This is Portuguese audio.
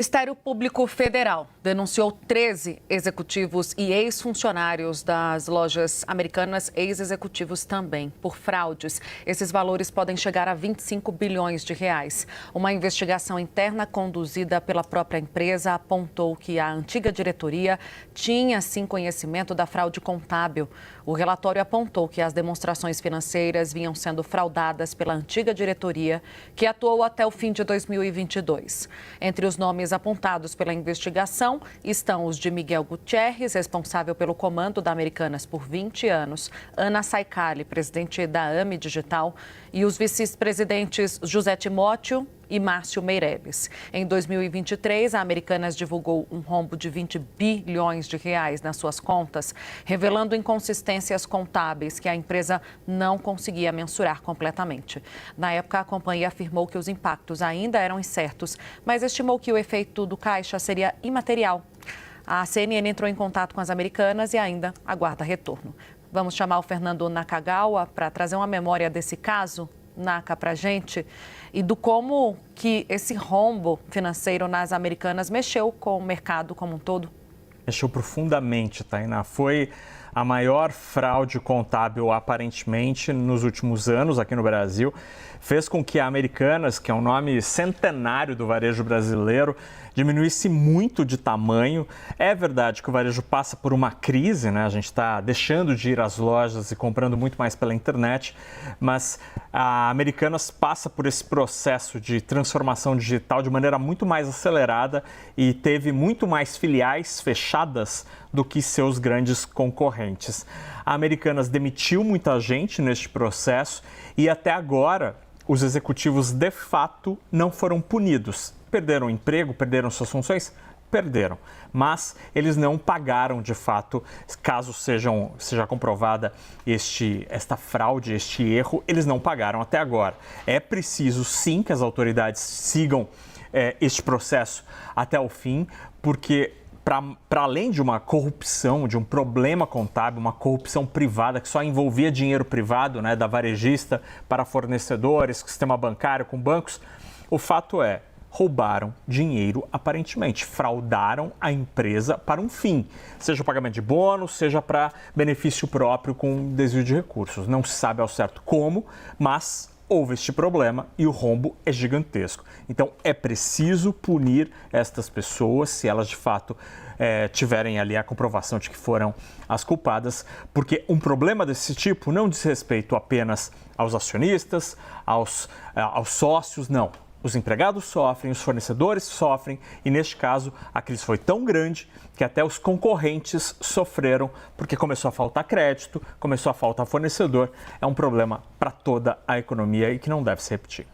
O Ministério Público Federal denunciou 13 executivos e ex-funcionários das lojas Americanas, ex-executivos também, por fraudes. Esses valores podem chegar a 25 bilhões de reais. Uma investigação interna conduzida pela própria empresa apontou que a antiga diretoria tinha, sim, conhecimento da fraude contábil. O relatório apontou que as demonstrações financeiras vinham sendo fraudadas pela antiga diretoria, que atuou até o fim de 2022. Entre os nomes apontados pela investigação estão os de Miguel Gutierrez, responsável pelo comando da Americanas por 20 anos, Ana Saicali, presidente da AME Digital, e os vice-presidentes José Timóteo e Márcio Meireles. Em 2023, a Americanas divulgou um rombo de 20 bilhões de reais nas suas contas, revelando inconsistências contábeis que a empresa não conseguia mensurar completamente. Na época, a companhia afirmou que os impactos ainda eram incertos, mas estimou que o efeito do caixa seria imaterial. A CNN entrou em contato com as Americanas e ainda aguarda retorno. Vamos chamar o Fernando Nakagawa para trazer uma memória desse caso, Naka, para a gente, e do como que esse rombo financeiro nas Americanas mexeu com o mercado como um todo. Mexeu profundamente, Tainá. Foi a maior fraude contábil, aparentemente, nos últimos anos aqui no Brasil. Fez com que a Americanas, que é um nome centenário do varejo brasileiro, diminuísse muito de tamanho. É verdade que o varejo passa por uma crise, né? A gente está deixando de ir às lojas e comprando muito mais pela internet, mas a Americanas passa por esse processo de transformação digital de maneira muito mais acelerada e teve muito mais filiais fechadas do que seus grandes concorrentes. A Americanas demitiu muita gente neste processo e até agora os executivos de fato não foram punidos. Perderam o emprego, perderam suas funções? Perderam, mas eles não pagaram de fato, caso seja comprovada esta fraude, este erro, eles não pagaram até agora. É preciso sim que as autoridades sigam este processo até o fim, porque para além de uma corrupção, de um problema contábil, uma corrupção privada que só envolvia dinheiro privado, né, da varejista para fornecedores, sistema bancário com bancos, o fato é, roubaram dinheiro aparentemente, fraudaram a empresa para um fim, seja o pagamento de bônus, seja para benefício próprio com desvio de recursos. Não se sabe ao certo como, mas houve este problema e o rombo é gigantesco. Então é preciso punir estas pessoas se elas de fato tiverem ali a comprovação de que foram as culpadas, porque um problema desse tipo não diz respeito apenas aos acionistas, aos sócios, não. Os empregados sofrem, os fornecedores sofrem e, neste caso, a crise foi tão grande que até os concorrentes sofreram porque começou a faltar crédito, começou a faltar fornecedor. É um problema para toda a economia e que não deve se repetir.